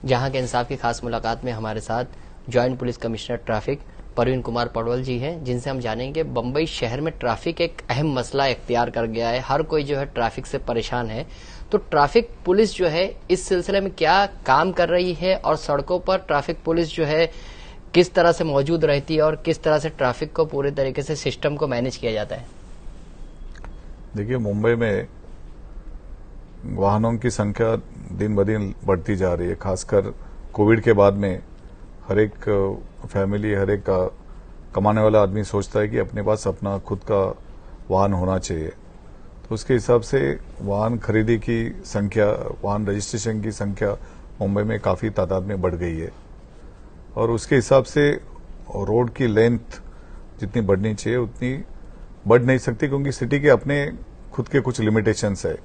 जहां के इंसाफ की खास मुलाकात में हमारे साथ joint police commissioner traffic Praveen Kumar Padwal ji हैं, जिनसे हम जानेंगे बम्बई शहर में ट्रैफिक एक अहम मसला इख्तियार कर गया है। हर कोई जो है ट्रैफिक से परेशान है, तो ट्रैफिक पुलिस जो है इस सिलसिले में क्या काम कर रही है और सड़कों पर ट्रैफिक पुलिस जो है किस तरह से मौजूद रहती है और किस तरह से ट्रैफिक को पूरे तरीके से सिस्टम को मैनेज किया जाता है। देखिए, मुंबई में वाहनों की संख्या दिन ब दिन बढ़ती जा रही है। खासकर कोविड के बाद में हर एक फैमिली, हर एक कमाने वाला आदमी सोचता है कि अपने पास अपना खुद का वाहन होना चाहिए। तो उसके हिसाब से वाहन खरीदी की संख्या, वाहन रजिस्ट्रेशन की संख्या मुंबई में काफी तादाद में बढ़ गई है और उसके हिसाब से रोड की लेंथ जितनी बढ़नी चाहिए उतनी बढ़ नहीं सकती, क्योंकि सिटी के अपने खुद के कुछ लिमिटेशंस है।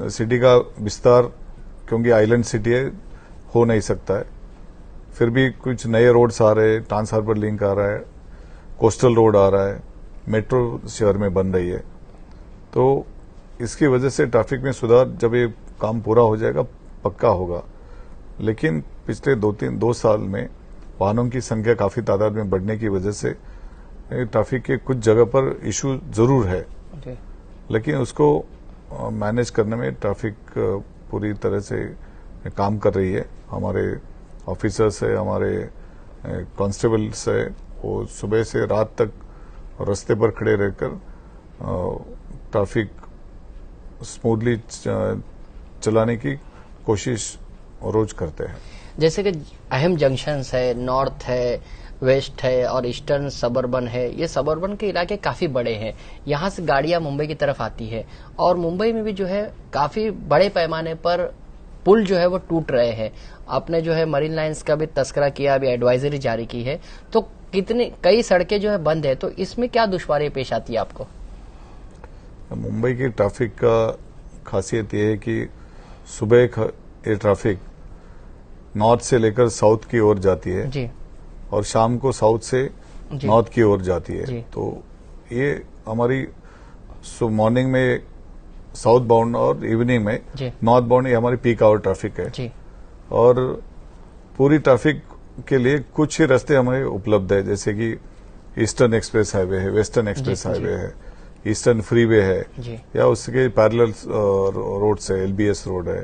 सिटी का विस्तार, क्योंकि आइलैंड सिटी है, हो नहीं सकता है। फिर भी कुछ नए रोड्स आ रहे हैं, ट्रांस हार्बर लिंक आ रहा है, कोस्टल रोड आ रहा है, मेट्रो शहर में बन रही है। तो इसकी वजह से ट्रैफिक में सुधार, जब ये काम पूरा हो जाएगा, पक्का होगा। लेकिन पिछले 2 साल में वाहनों की संख्या काफी तादाद में बढ़ने की वजह से ट्रैफिक के कुछ जगह पर इशू जरूर है, लेकिन उसको मैनेज करने में ट्रैफिक पूरी तरह से काम कर रही है। हमारे ऑफिसर्स है, हमारे कांस्टेबल्स है, वो सुबह से रात तक रास्ते पर खड़े रहकर ट्रैफिक स्मूथली चलाने की कोशिश रोज करते हैं। जैसे कि अहम जंक्शंस है, नॉर्थ है, वेस्ट है और ईस्टर्न सबर्बन है। ये सबर्बन के इलाके काफी बड़े हैं, यहाँ से गाड़ियां मुंबई की तरफ आती है और मुंबई में भी जो है काफी बड़े पैमाने पर पुल जो है वो टूट रहे हैं। आपने जो है मरीन लाइन्स का भी तस्करा किया, अभी एडवाइजरी जारी की है, तो कई सड़कें जो है बंद है, तो इसमें क्या दुश्वारी पेश आती है आपको? मुंबई की ट्रैफिक का खासियत यह है कि सुबह ये ट्रैफिक नॉर्थ से लेकर साउथ की ओर जाती है जी, और शाम को साउथ से नॉर्थ की ओर जाती है। तो ये हमारी मॉर्निंग में साउथ बाउंड और इवनिंग में नॉर्थ बाउंड, ये हमारी पीक आवर ट्रैफिक है जी। और पूरी ट्रैफिक के लिए कुछ ही रास्ते हमें उपलब्ध है, जैसे कि ईस्टर्न एक्सप्रेस हाईवे है, वेस्टर्न एक्सप्रेस हाईवे है, ईस्टर्न फ्रीवे है, या उसके पैरेलल रोड्स है, एलबीएस रोड है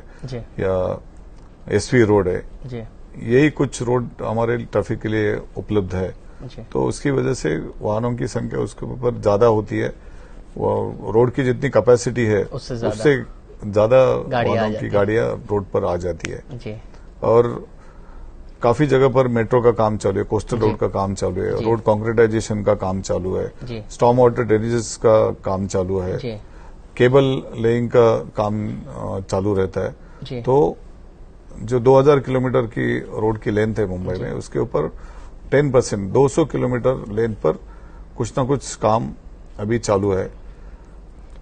या एसवी रोड है। यही कुछ रोड हमारे ट्रैफिक के लिए उपलब्ध है। तो उसकी वजह से वाहनों की संख्या उसके ऊपर ज्यादा होती है। रोड की जितनी कैपेसिटी है उससे ज्यादा वाहनों की गाड़ियां रोड पर आ जाती है। और काफी जगह पर मेट्रो का काम चालू है, कोस्टल रोड का काम चालू है, रोड कॉन्क्रीटाइजेशन का काम चालू है, स्टॉर्म वाटर ड्रेनेजेस का काम चालू है, केबल लेइंग का काम चालू रहता है। तो जो 2000 किलोमीटर की रोड की लेंथ है मुंबई में, उसके ऊपर 10% 200 किलोमीटर लेंथ पर कुछ ना कुछ काम अभी चालू है।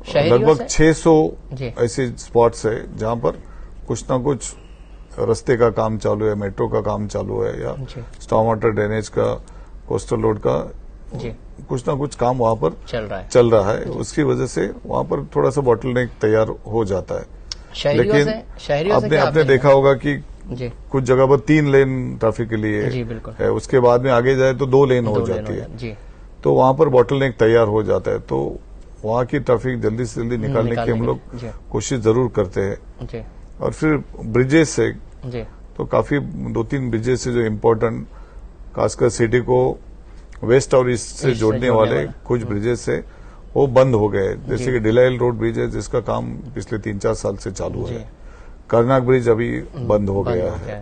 लगभग 600 ऐसे स्पॉट्स है जहां पर कुछ ना कुछ रास्ते का काम चालू है, मेट्रो का काम चालू है, या स्टॉर्म वाटर ड्रेनेज का, कोस्टल रोड का कुछ ना कुछ काम वहां पर चल रहा है। उसकी वजह से वहां पर थोड़ा सा बॉटलनेक तैयार हो जाता है। लेकिन आपने देखा होगा कि कुछ जगह पर 3 लेन ट्रैफिक के लिए है, उसके बाद में आगे जाए तो 2 लेन हो जाती है। तो वहां पर बॉटलनेक तैयार हो जाता है। तो वहां की ट्रैफिक जल्दी से जल्दी निकालने की हम लोग कोशिश जरूर करते हैं। और फिर ब्रिजेस से तो काफी 2-3 ब्रिजेस से जो इम्पोर्टेंट, खासकर सिटी को वेस्ट और ईस्ट से जोड़ने वाले कुछ ब्रिजेस है वो बंद हो गए। जैसे कि डिलाइल रोड ब्रिज है जिसका काम पिछले 3-4 साल से चालू है। कर्नाक ब्रिज अभी बंद हो गया है।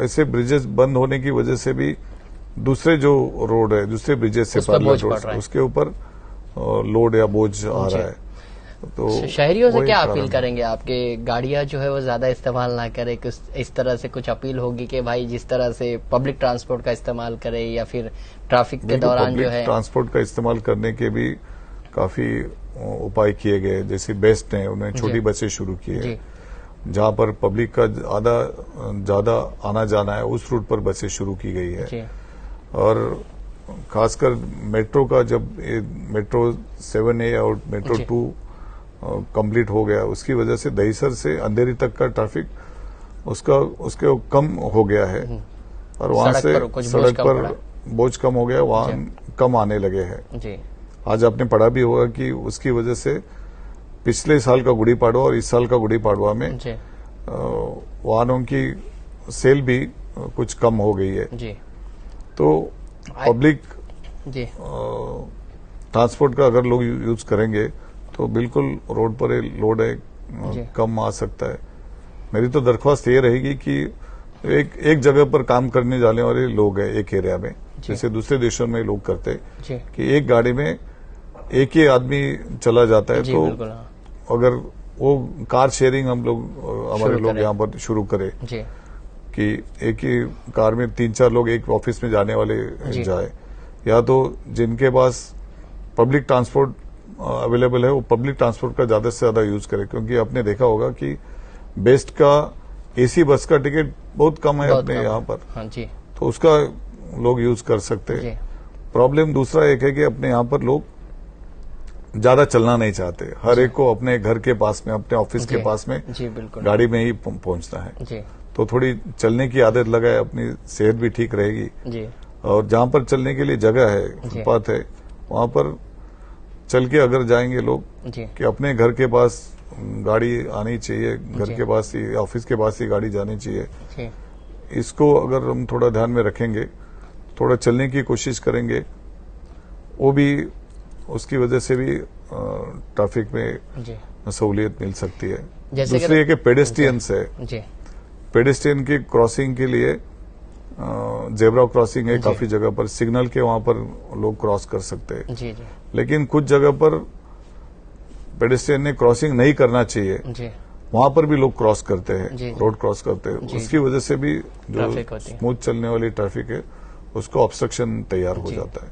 ऐसे ब्रिजेस बंद होने की वजह से भी दूसरे जो रोड है, दूसरे ब्रिजेस से पैरेलल रोड, उसके ऊपर लोड या बोझ आ रहा है। तो शहरियों से क्या अपील करेंगे आपके, गाड़ियां जो है वो ज्यादा इस्तेमाल ना करे? इस तरह से कुछ अपील होगी कि भाई जिस तरह से पब्लिक ट्रांसपोर्ट का इस्तेमाल करे, या फिर ट्रैफिक के दौरान जो है ट्रांसपोर्ट का इस्तेमाल करने के भी काफी उपाय किए गए। जैसे बेस्ट ने उन्होंने छोटी बसें शुरू की है, जहां पर पब्लिक का ज्यादा आना जाना है, उस रूट पर बसें शुरू की गई है। और खासकर मेट्रो का, जब मेट्रो 7A और मेट्रो 2 कंप्लीट हो गया, उसकी वजह से दहीसर से अंधेरी तक का ट्रैफिक उसके कम हो गया है और वहां से सड़क पर बोझ कम हो गया, वाहन कम आने लगे हैं। आज आपने पढ़ा भी होगा कि उसकी वजह से पिछले साल का गुड़ी पाड़वा और इस साल का गुड़ी पाड़वा में वाहनों की सेल भी कुछ कम हो गई है। तो पब्लिक ट्रांसपोर्ट का अगर लोग यूज करेंगे तो बिल्कुल रोड पर लोड है कम आ सकता है। मेरी तो दरख्वास्त ये रहेगी कि एक जगह पर काम करने जाने वाले लोग हैं एक एरिया में, जैसे दूसरे देशों में लोग करते कि एक गाड़ी में एक ही आदमी चला जाता है, तो अगर वो कार शेयरिंग हम लोग हमारे लोग यहाँ पर शुरू करें कि एक ही कार में 3-4 लोग एक ऑफिस में जाने वाले जाए, या तो जिनके पास पब्लिक ट्रांसपोर्ट अवेलेबल है वो पब्लिक ट्रांसपोर्ट का ज्यादा से ज्यादा यूज करें, क्योंकि आपने देखा होगा कि बेस्ट का एसी बस का टिकट बहुत कम है अपने यहाँ पर। हाँ जी। तो उसका लोग यूज कर सकते हैं। प्रॉब्लम दूसरा एक है कि अपने यहाँ पर लोग ज्यादा चलना नहीं चाहते, हर एक को अपने घर के पास में, अपने ऑफिस के पास में गाड़ी में ही पहुंचना है। तो थोड़ी चलने की आदत लगाए, अपनी सेहत भी ठीक रहेगी। और जहां पर चलने के लिए जगह है, फुटपाथ है, वहां पर चल के अगर जाएंगे लोग कि अपने घर के पास गाड़ी आनी चाहिए, घर के पास ही, ऑफिस के पास ही गाड़ी जानी चाहिए। इसको अगर हम थोड़ा ध्यान में रखेंगे, थोड़ा चलने की कोशिश करेंगे, वो भी उसकी वजह से भी ट्रैफिक में सहूलियत मिल सकती है। दूसरी है कि पेडेस्ट्रियंस है, पेडेस्ट्रियन की क्रॉसिंग के लिए जेब्रा क्रॉसिंग है काफी जगह पर, सिग्नल के वहां पर लोग क्रॉस कर सकते हैं। लेकिन कुछ जगह पर पेडेस्ट्रियन ने क्रॉसिंग नहीं करना चाहिए, वहां पर भी लोग क्रॉस करते हैं, रोड क्रॉस करते हैं। उसकी वजह से भी जो स्मूथ चलने वाली ट्रैफिक है उसको ऑब्स्ट्रक्शन तैयार हो जाता है।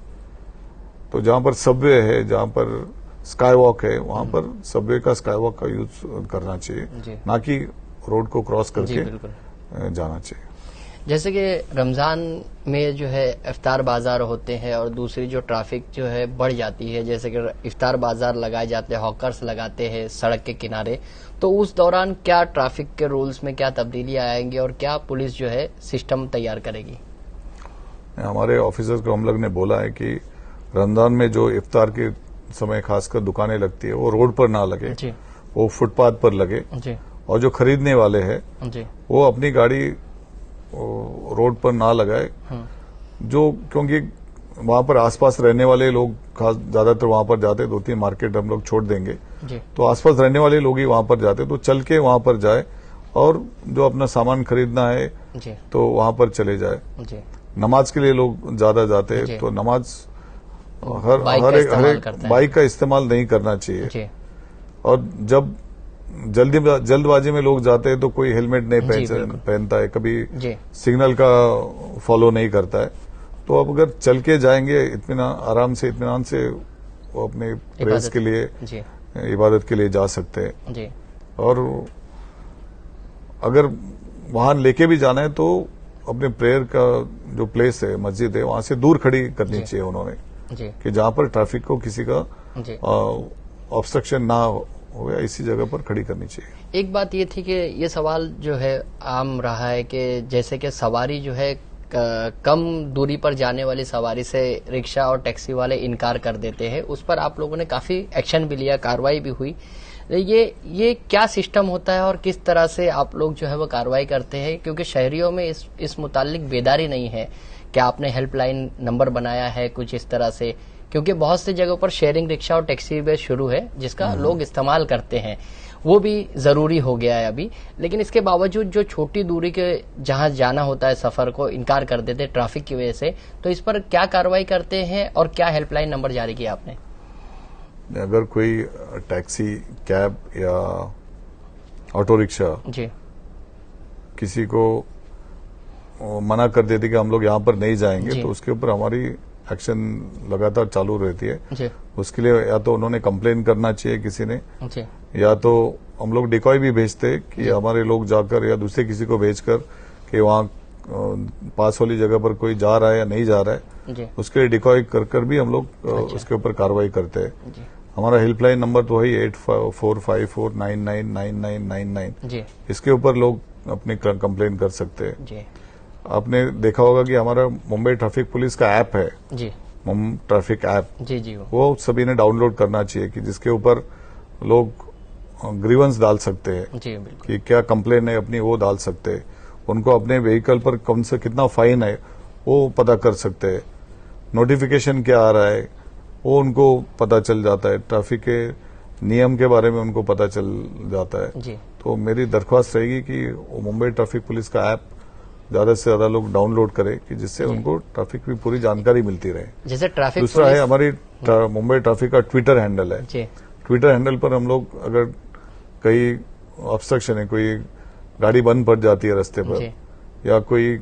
तो जहां पर सबवे है, जहां पर स्काई वॉक है, वहां पर सबवे का स्काई वॉक का यूज करना चाहिए, ना कि रोड को क्रॉस करके जाना चाहिए। जैसे कि रमजान में जो है इफ्तार बाजार होते हैं और दूसरी जो ट्रैफिक जो है बढ़ जाती है, जैसे कि इफ्तार बाजार लगाए जाते हैं, हॉकर्स लगाते हैं सड़क के किनारे, तो उस दौरान क्या ट्रैफिक के रूल्स में क्या तब्दीलियां आएंगी और क्या पुलिस जो है सिस्टम तैयार करेगी? हमारे ऑफिसर्स को हम लोग ने बोला है कि रमजान में जो इफ्तार के समय खासकर दुकानें लगती है वो रोड पर ना लगे, वो फुटपाथ पर लगे, और जो खरीदने वाले हैं वो अपनी गाड़ी रोड पर ना लगाए, जो क्योंकि वहां पर आसपास रहने वाले लोग खास ज्यादातर वहां पर जाते, 2-3 मार्केट हम लोग छोड़ देंगे, तो आसपास रहने वाले लोग ही वहां पर जाते, तो चल के वहां पर जाए और जो अपना सामान खरीदना है तो वहां पर चले जाए। नमाज के लिए लोग ज्यादा जाते हैं, तो नमाज हर एक बाइक का इस्तेमाल नहीं करना चाहिए। और जब जल्दबाजी में लोग जाते हैं तो कोई हेलमेट नहीं पहनता है, कभी सिग्नल का फॉलो नहीं करता है। तो अब अगर चल के जाएंगे आराम से, इत्मीनान से वो अपने प्रेयर्स के लिए, इबादत के लिए जा सकते हैं। और अगर वाहन लेके भी जाना है तो अपने प्रेयर का जो प्लेस है, मस्जिद है, वहां से दूर खड़ी करनी चाहिए उन्होंने, कि जहां पर ट्रैफिक को किसी का ऑब्स्ट्रक्शन ना हो, इसी जगह पर खड़ी करनी चाहिए। एक बात ये थी कि ये सवाल जो है आम रहा है कि जैसे कि सवारी जो है कम दूरी पर जाने वाली सवारी से रिक्शा और टैक्सी वाले इनकार कर देते हैं, उस पर आप लोगों ने काफी एक्शन भी लिया, कार्रवाई भी हुई। ये क्या सिस्टम होता है और किस तरह से आप लोग जो है वो कार्रवाई करते हैं? क्योंकि शहरियों में इस मुतालिक बेदारी नहीं है। क्या आपने हेल्पलाइन नंबर बनाया है कुछ इस तरह से? क्योंकि बहुत सी जगहों पर शेयरिंग रिक्शा और टैक्सी बस शुरू है जिसका लोग इस्तेमाल करते हैं, वो भी जरूरी हो गया है अभी। लेकिन इसके बावजूद जो छोटी दूरी के जहां जाना होता है सफर को इनकार कर देते हैं ट्रैफिक की वजह से, तो इस पर क्या कार्रवाई करते हैं और क्या हेल्पलाइन नंबर जारी किया आपने? अगर कोई टैक्सी, कैब या ऑटो रिक्शा किसी को मना कर देती कि हम लोग यहाँ पर नहीं जाएंगे, तो उसके ऊपर हमारी एक्शन लगातार चालू रहती है। उसके लिए या तो उन्होंने कंप्लेन करना चाहिए किसी ने, या तो हम लोग डिकॉय भी भेजते कि हमारे लोग जाकर या दूसरे किसी को भेजकर कि वहाँ पास वाली जगह पर कोई जा रहा है या नहीं जा रहा है, उसके लिए डिकॉय कर भी हम लोग उसके ऊपर कार्रवाई करते हैं। हमारा हेल्पलाइन नंबर तो है 8454999999। इसके ऊपर लोग अपनी कंप्लेन कर सकते हैं। जी आपने देखा होगा कि हमारा मुंबई ट्रैफिक पुलिस का ऐप है, जी ट्रैफिक ऐप, जी वो सभी ने डाउनलोड करना चाहिए कि जिसके ऊपर लोग ग्रीवेंस डाल सकते हैं जी बिल्कुल। कि क्या कंप्लेन है अपनी, वो डाल सकते हैं। उनको अपने व्हीकल पर कौन से कितना फाइन है वो पता कर सकते हैं। नोटिफिकेशन क्या आ रहा है वो उनको पता चल जाता है। ट्रैफिक के नियम के बारे में उनको पता चल जाता है। जी तो मेरी दरख्वास्त रहेगी कि वो मुंबई ट्रैफिक पुलिस का ऐप ज्यादा से ज्यादा लोग डाउनलोड करें कि जिससे उनको ट्रैफिक की पूरी जानकारी मिलती रहे। जैसे ट्रैफिक दूसरा है हमारी मुंबई ट्रैफिक का ट्विटर हैंडल है। जी ट्विटर हैंडल पर हम लोग अगर कहीं ऑब्स्ट्रक्शन है, कोई गाड़ी बंद पड़ जाती है रास्ते पर, जी या कोई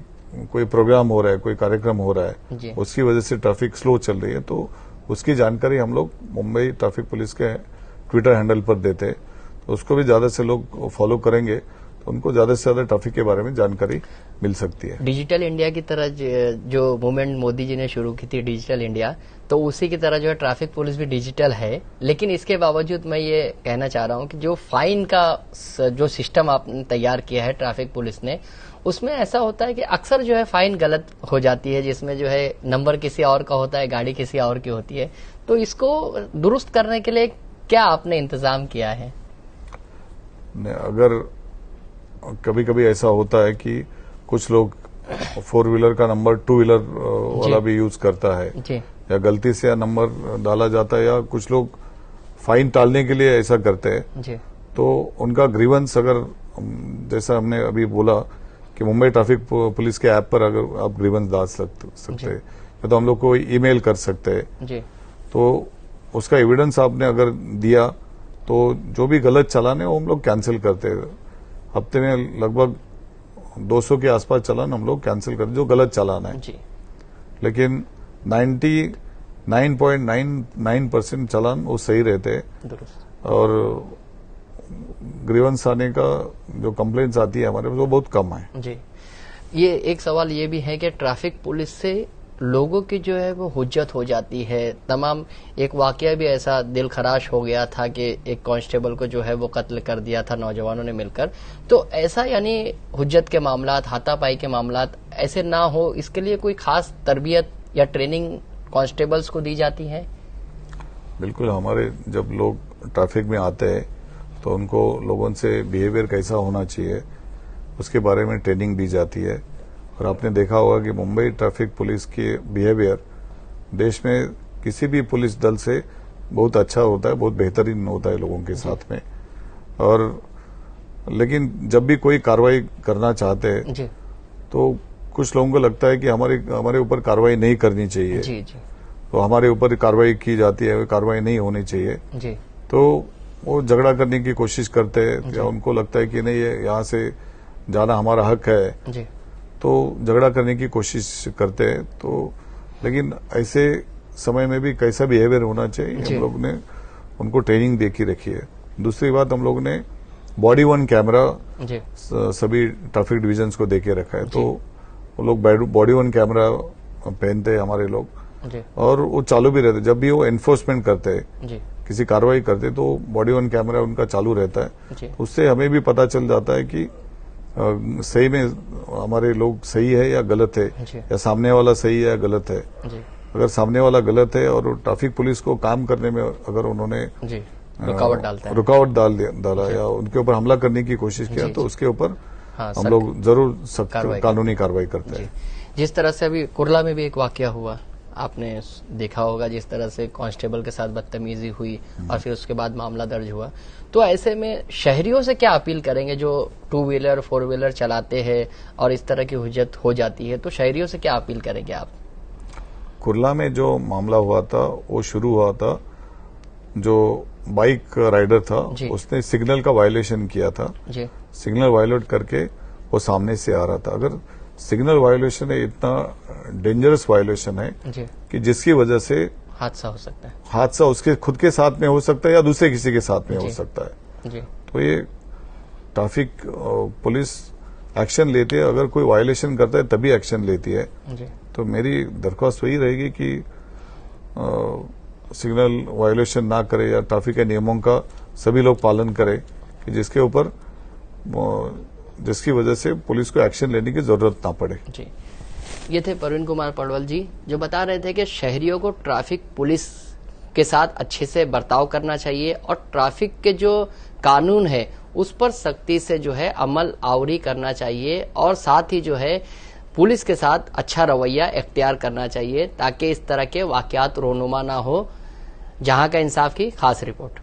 प्रोग्राम हो रहा है, कोई कार्यक्रम हो रहा है, जी उसकी वजह से ट्रैफिक स्लो चल रही है, तो उसकी जानकारी हम लोग मुंबई ट्रैफिक पुलिस के ट्विटर हैंडल पर देते हैं। तो उसको भी ज्यादा से लोग फॉलो करेंगे तो उनको ज्यादा से ज्यादा ट्रैफिक के बारे में जानकारी मिल सकती है। डिजिटल इंडिया की तरह जो मूवमेंट मोदी जी ने शुरू की थी डिजिटल इंडिया, तो उसी की तरह जो है ट्रैफिक पुलिस भी डिजिटल है। लेकिन इसके बावजूद मैं ये कहना चाह रहा हूं कि जो फाइन का जो सिस्टम आपने तैयार किया है ट्रैफिक पुलिस ने, उसमें ऐसा होता है कि अक्सर जो है फाइन गलत हो जाती है, जिसमें जो है नंबर किसी और का होता है, गाड़ी किसी और की होती है। तो इसको दुरुस्त करने के लिए क्या आपने इंतजाम किया है? अगर कभी कभी ऐसा होता है कि कुछ लोग 4 व्हीलर का नंबर 2 व्हीलर वाला भी यूज करता है, जी या गलती से नंबर डाला जाता है, या कुछ लोग फाइन टालने के लिए ऐसा करते हैं, जी तो उनका ग्रीवेंस अगर जैसा हमने अभी बोला कि मुंबई ट्रैफिक पुलिस के ऐप पर अगर आप ग्रीवेंस डाल सकते हैं, या तो हम लोग को ईमेल कर सकते हैं। जी तो उसका एविडेंस आपने अगर दिया तो जो भी गलत चालान है वो हम लोग कैंसिल करते हैं। हफ्ते में लगभग 200 के आसपास चालान हम लोग कैंसिल करते जो गलत चालान है। जी लेकिन 99.99% चालान वो सही रहते हैं, दुरुस्त। और ग्रीवेंस आने का जो कंप्लेंट्स आती है हमारे वो बहुत कम है। जी ये एक सवाल ये भी है कि ट्रैफिक पुलिस से लोगों की जो है वो हुज्जत हो जाती है तमाम। एक वाकया भी ऐसा दिल खराश हो गया था कि एक कांस्टेबल को जो है वो कत्ल कर दिया था नौजवानों ने मिलकर। तो ऐसा यानी हुज्जत के मामलात, हाथापाई के मामलात ऐसे ना हो, इसके लिए कोई खास तरबियत या ट्रेनिंग कांस्टेबल्स को दी जाती है? बिल्कुल, हमारे जब लोग ट्रैफिक में आते हैं तो उनको लोगों से बिहेवियर कैसा होना चाहिए उसके बारे में ट्रेनिंग दी जाती है। और आपने देखा होगा कि मुंबई ट्रैफिक पुलिस की बिहेवियर देश में किसी भी पुलिस दल से बहुत अच्छा होता है, बहुत बेहतरीन होता है लोगों के साथ में। और लेकिन जब भी कोई कार्रवाई करना चाहते हैं तो कुछ लोगों को लगता है कि हमारे ऊपर कार्रवाई नहीं करनी चाहिए, जी जी तो हमारे ऊपर कार्रवाई की जाती है, कार्रवाई नहीं होनी चाहिए। जी तो वो झगड़ा करने की कोशिश करते हैं, या उनको लगता है कि नहीं ये यहाँ से जाना हमारा हक है, जी तो झगड़ा करने की कोशिश करते हैं। तो लेकिन ऐसे समय में भी कैसा बिहेवियर होना चाहिए हम लोग ने उनको ट्रेनिंग दे के रखी है। दूसरी बात, हम लोग ने बॉडी वन कैमरा सभी ट्रैफिक डिविजन्स को दे के रखा है। तो वो लोग बॉडी वन कैमरा पहनते हैं हमारे लोग, और वो चालू भी रहते। जब भी वो एनफोर्समेंट करते हैं, किसी कार्रवाई करते, तो बॉडी वन कैमरा उनका चालू रहता है। उससे हमें भी पता चल जाता है कि सही में हमारे लोग सही है या गलत है, या सामने वाला सही है या गलत है। अगर सामने वाला गलत है और ट्रैफिक पुलिस को काम करने में अगर उन्होंने रुकावट डाला या उनके ऊपर हमला करने की कोशिश किया, तो उसके ऊपर हम लोग जरूर सख्त कानूनी कार्रवाई करते हैं। जिस तरह से अभी कुर्ला में भी एक वाकया हुआ, आपने देखा होगा, जिस तरह से कांस्टेबल के साथ बदतमीजी हुई और फिर उसके बाद मामला दर्ज हुआ। तो ऐसे में शहरियों से क्या अपील करेंगे जो 2 व्हीलर 4 व्हीलर चलाते हैं और इस तरह की हुज्जत हो जाती है, तो शहरियों से क्या अपील करेंगे आप? कुर्ला में जो मामला हुआ था वो शुरू हुआ था, जो बाइक राइडर था उसने सिग्नल का वायलेशन किया था। सिग्नल वायलेट करके वो सामने से आ रहा था। अगर सिग्नल वायलेशन है, इतना डेंजरस वायलेशन है कि जिसकी वजह से हादसा हो सकता है। हादसा उसके खुद के साथ में हो सकता है या दूसरे किसी के साथ में हो सकता है। तो ये ट्रैफिक पुलिस एक्शन लेती है, अगर कोई वायलेशन करता है तभी एक्शन लेती है। तो मेरी दरख्वास्त वही रहेगी कि सिग्नल वायलेशन ना करे या ट्रैफिक के नियमों का सभी लोग पालन करें, कि जिसके ऊपर जिसकी वजह से पुलिस को एक्शन लेने की जरूरत ना पड़े। जी, ये थे प्रवीण कुमार पडवल जी, जो बता रहे थे कि शहरियों को ट्रैफिक पुलिस के साथ अच्छे से बर्ताव करना चाहिए और ट्रैफिक के जो कानून है उस पर सख्ती से जो है अमल आवरी करना चाहिए और साथ ही जो है पुलिस के साथ अच्छा रवैया इख्तियार करना चाहिए ताकि इस तरह के वाकयात रोनुमा ना हो। जहां का इंसाफ की खास रिपोर्ट।